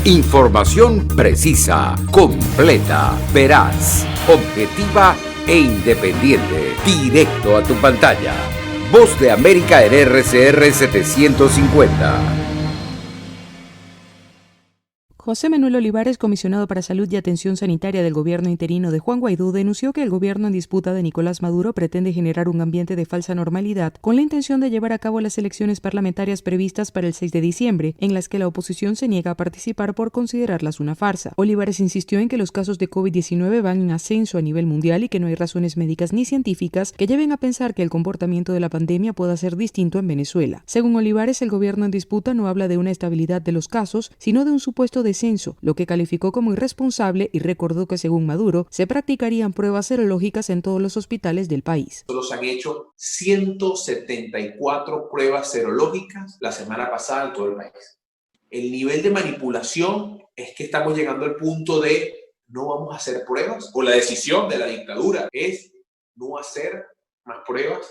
Información precisa, completa, veraz, objetiva e independiente. Directo a tu pantalla. Voz de América en RCR 750. José Manuel Olivares, comisionado para Salud y Atención Sanitaria del gobierno interino de Juan Guaidó, denunció que el gobierno en disputa de Nicolás Maduro pretende generar un ambiente de falsa normalidad con la intención de llevar a cabo las elecciones parlamentarias previstas para el 6 de diciembre, en las que la oposición se niega a participar por considerarlas una farsa. Olivares insistió en que los casos de COVID-19 van en ascenso a nivel mundial y que no hay razones médicas ni científicas que lleven a pensar que el comportamiento de la pandemia pueda ser distinto en Venezuela. Según Olivares, el gobierno en disputa no habla de una estabilidad de los casos, sino de un supuesto descenso, lo que calificó como irresponsable, y recordó que según Maduro se practicarían pruebas serológicas en todos los hospitales del país. Solo se han hecho 174 pruebas serológicas la semana pasada en todo el país. El nivel de manipulación es que estamos llegando al punto de no vamos a hacer pruebas, o la decisión de la dictadura es no hacer más pruebas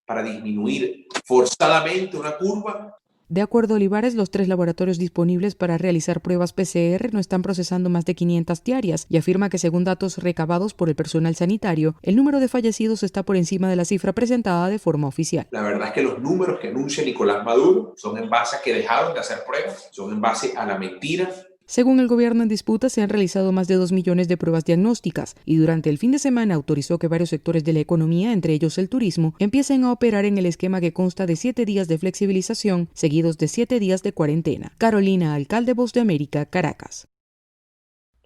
para disminuir forzadamente una curva. De acuerdo a Olivares, los 3 laboratorios disponibles para realizar pruebas PCR no están procesando más de 500 diarias y afirma que según datos recabados por el personal sanitario, el número de fallecidos está por encima de la cifra presentada de forma oficial. La verdad es que los números que anuncia Nicolás Maduro son en base a que dejaron de hacer pruebas, son en base a la mentira. Según el gobierno en disputa, se han realizado más de 2 millones de pruebas diagnósticas y durante el fin de semana autorizó que varios sectores de la economía, entre ellos el turismo, empiecen a operar en el esquema que consta de 7 días de flexibilización seguidos de 7 días de cuarentena. Carolina Alcalde, Voz de América, Caracas.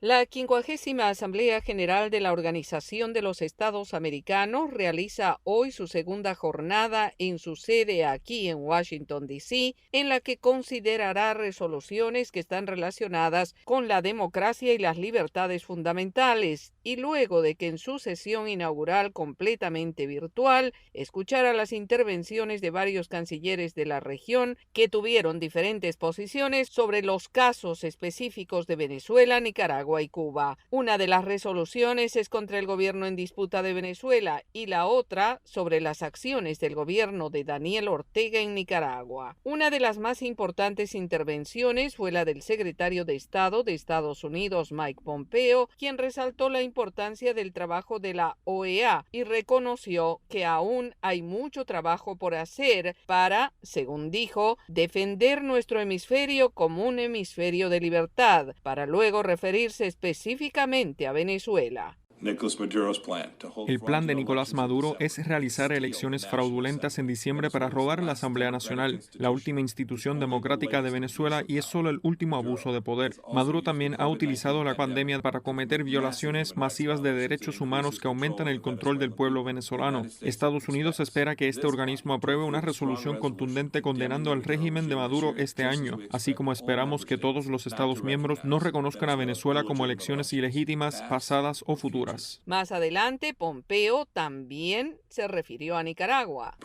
La 50ª Asamblea General de la Organización de los Estados Americanos realiza hoy su segunda jornada en su sede aquí en Washington, D.C., en la que considerará resoluciones que están relacionadas con la democracia y las libertades fundamentales, y luego de que en su sesión inaugural completamente virtual escuchara las intervenciones de varios cancilleres de la región que tuvieron diferentes posiciones sobre los casos específicos de Venezuela, Nicaragua y Cuba. Una de las resoluciones es contra el gobierno en disputa de Venezuela y la otra sobre las acciones del gobierno de Daniel Ortega en Nicaragua. Una de las más importantes intervenciones fue la del secretario de Estado de Estados Unidos, Mike Pompeo, quien resaltó la importancia del trabajo de la OEA y reconoció que aún hay mucho trabajo por hacer para, según dijo, defender nuestro hemisferio como un hemisferio de libertad, para luego referirse específicamente a Venezuela. El plan de Nicolás Maduro es realizar elecciones fraudulentas en diciembre para robar la Asamblea Nacional, la última institución democrática de Venezuela, y es solo el último abuso de poder. Maduro también ha utilizado la pandemia para cometer violaciones masivas de derechos humanos que aumentan el control del pueblo venezolano. Estados Unidos espera que este organismo apruebe una resolución contundente condenando al régimen de Maduro este año, así como esperamos que todos los Estados miembros no reconozcan a Venezuela como elecciones ilegítimas, pasadas o futuras. Más adelante, Pompeo también se refirió a Nicaragua.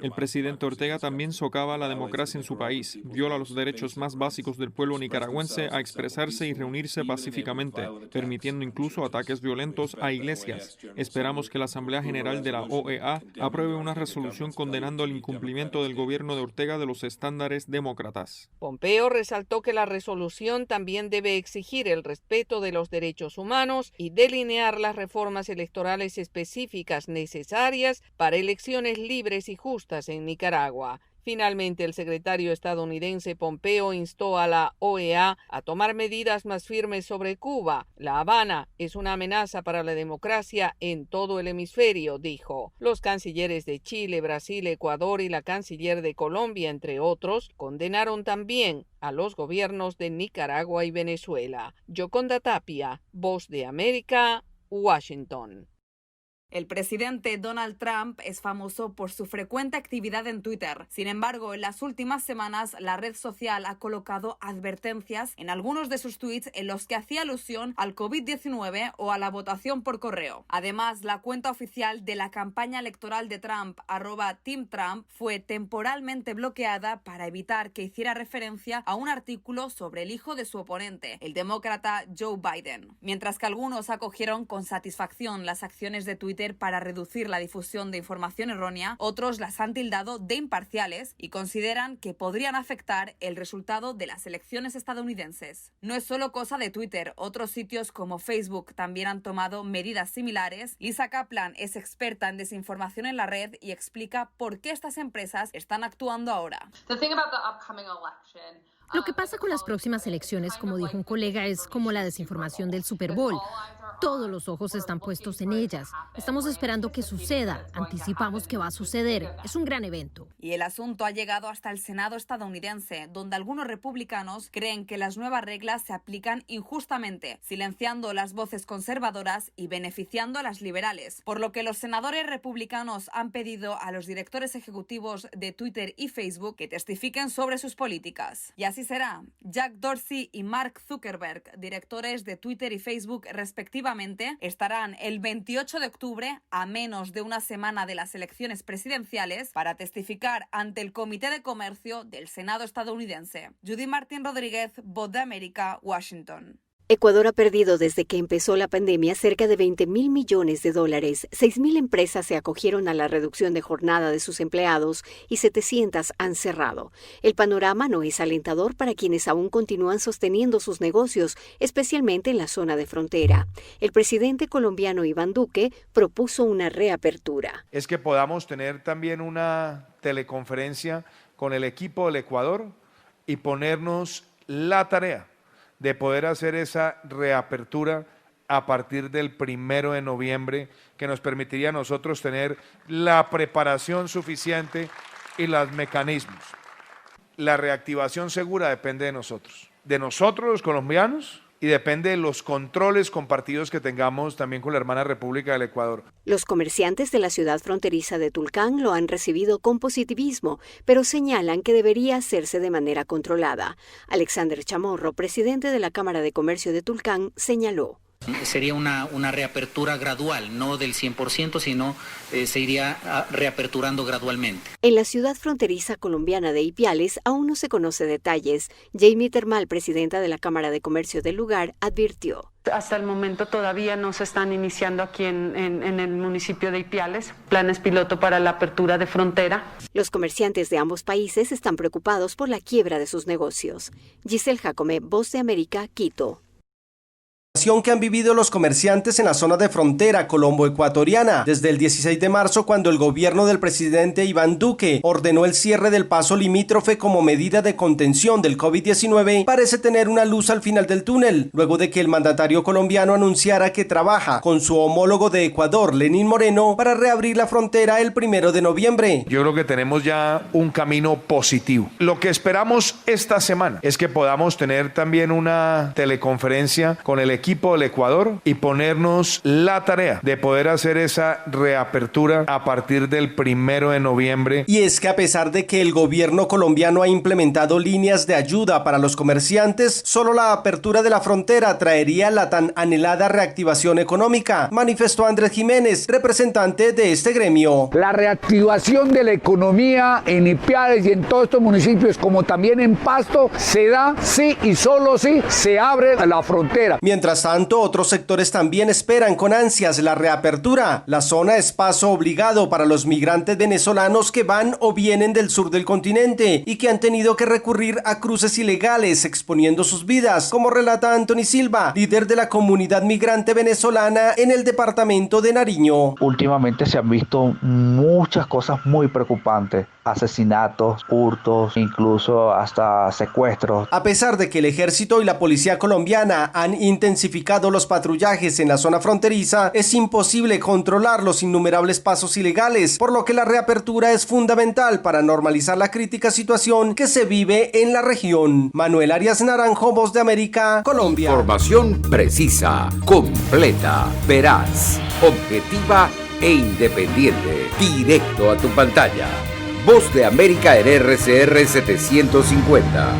El presidente Ortega también socava la democracia en su país, viola los derechos más básicos del pueblo nicaragüense a expresarse y reunirse pacíficamente, permitiendo incluso ataques violentos a iglesias. Esperamos que la Asamblea General de la OEA apruebe una resolución condenando el incumplimiento del gobierno de Ortega de los estándares demócratas. Pompeo resaltó que la resolución también debe exigir el respeto de los derechos humanos y delinear las reformas electorales específicas necesarias para elecciones libres y justas en Nicaragua. Finalmente, el secretario estadounidense Pompeo instó a la OEA a tomar medidas más firmes sobre Cuba. La Habana es una amenaza para la democracia en todo el hemisferio, dijo. Los cancilleres de Chile, Brasil, Ecuador y la canciller de Colombia, entre otros, condenaron también a los gobiernos de Nicaragua y Venezuela. Yoconda Tapia, Voz de América, Washington. El presidente Donald Trump es famoso por su frecuente actividad en Twitter. Sin embargo, en las últimas semanas, la red social ha colocado advertencias en algunos de sus tweets en los que hacía alusión al COVID-19 o a la votación por correo. Además, la cuenta oficial de la campaña electoral de Trump, @TeamTrump, fue temporalmente bloqueada para evitar que hiciera referencia a un artículo sobre el hijo de su oponente, el demócrata Joe Biden. Mientras que algunos acogieron con satisfacción las acciones de Twitter Twitter para reducir la difusión de información errónea, otros las han tildado de imparciales y consideran que podrían afectar el resultado de las elecciones estadounidenses. No es solo cosa de Twitter, otros sitios como Facebook también han tomado medidas similares. Lisa Kaplan es experta en desinformación en la red y explica por qué estas empresas están actuando ahora. Lo que pasa con las próximas elecciones, como dijo un colega, es como la desinformación del Super Bowl. Todos los ojos están puestos en ellas. Estamos esperando que suceda. Anticipamos que va a suceder. Es un gran evento. Y el asunto ha llegado hasta el Senado estadounidense, donde algunos republicanos creen que las nuevas reglas se aplican injustamente, silenciando las voces conservadoras y beneficiando a las liberales. Por lo que los senadores republicanos han pedido a los directores ejecutivos de Twitter y Facebook que testifiquen sobre sus políticas. Y así será. Jack Dorsey y Mark Zuckerberg, directores de Twitter y Facebook respectivamente, estarán el 28 de octubre, a menos de una semana de las elecciones presidenciales, para testificar ante el Comité de Comercio del Senado estadounidense. Judy Martín Rodríguez, Voz de América, Washington. Ecuador ha perdido desde que empezó la pandemia cerca de $20.000 millones. 6.000 empresas se acogieron a la reducción de jornada de sus empleados y 700 han cerrado. El panorama no es alentador para quienes aún continúan sosteniendo sus negocios, especialmente en la zona de frontera. El presidente colombiano Iván Duque propuso una reapertura. Es que podamos tener también una teleconferencia con el equipo del Ecuador y ponernos la tarea de poder hacer esa reapertura a partir del 1 de noviembre, que nos permitiría a nosotros tener la preparación suficiente y los mecanismos. La reactivación segura depende de nosotros los colombianos, y depende de los controles compartidos que tengamos también con la hermana República del Ecuador. Los comerciantes de la ciudad fronteriza de Tulcán lo han recibido con positivismo, pero señalan que debería hacerse de manera controlada. Alexander Chamorro, presidente de la Cámara de Comercio de Tulcán, señaló. Sería una reapertura gradual, no del 100%, sino se iría reaperturando gradualmente. En la ciudad fronteriza colombiana de Ipiales aún no se conoce detalles. Jamie Termal, presidenta de la Cámara de Comercio del lugar, advirtió. Hasta el momento todavía no se están iniciando aquí en el municipio de Ipiales planes piloto para la apertura de frontera. Los comerciantes de ambos países están preocupados por la quiebra de sus negocios. Giselle Jacome, Voz de América, Quito. Que han vivido los comerciantes en la zona de frontera colombo-ecuatoriana desde el 16 de marzo, cuando el gobierno del presidente Iván Duque ordenó el cierre del paso limítrofe como medida de contención del COVID-19, parece tener una luz al final del túnel, luego de que el mandatario colombiano anunciara que trabaja con su homólogo de Ecuador, Lenín Moreno, para reabrir la frontera el 1 de noviembre. Yo creo que tenemos ya un camino positivo. Lo que esperamos esta semana es que podamos tener también una teleconferencia con el equipo del Ecuador y ponernos la tarea de poder hacer esa reapertura a partir del 1 de noviembre. Y es que a pesar de que el gobierno colombiano ha implementado líneas de ayuda para los comerciantes, solo la apertura de la frontera traería la tan anhelada reactivación económica, manifestó Andrés Jiménez, representante de este gremio. La reactivación de la economía en Ipiales y en todos estos municipios, como también en Pasto, se da sí y solo si se abre la frontera. Mientras tanto, otros sectores también esperan con ansias la reapertura. La zona es paso obligado para los migrantes venezolanos que van o vienen del sur del continente y que han tenido que recurrir a cruces ilegales exponiendo sus vidas, como relata Anthony Silva, líder de la comunidad migrante venezolana en el departamento de Nariño. Últimamente se han visto muchas cosas muy preocupantes, asesinatos, hurtos, incluso hasta secuestros. A pesar de que el ejército y la policía colombiana han intensificado los patrullajes en la zona fronteriza, es imposible controlar los innumerables pasos ilegales, por lo que la reapertura es fundamental para normalizar la crítica situación que se vive en la región. Manuel Arias Naranjo, Voz de América, Colombia. Información precisa, completa, veraz, objetiva e independiente. Directo a tu pantalla. Voz de América en RCR 750.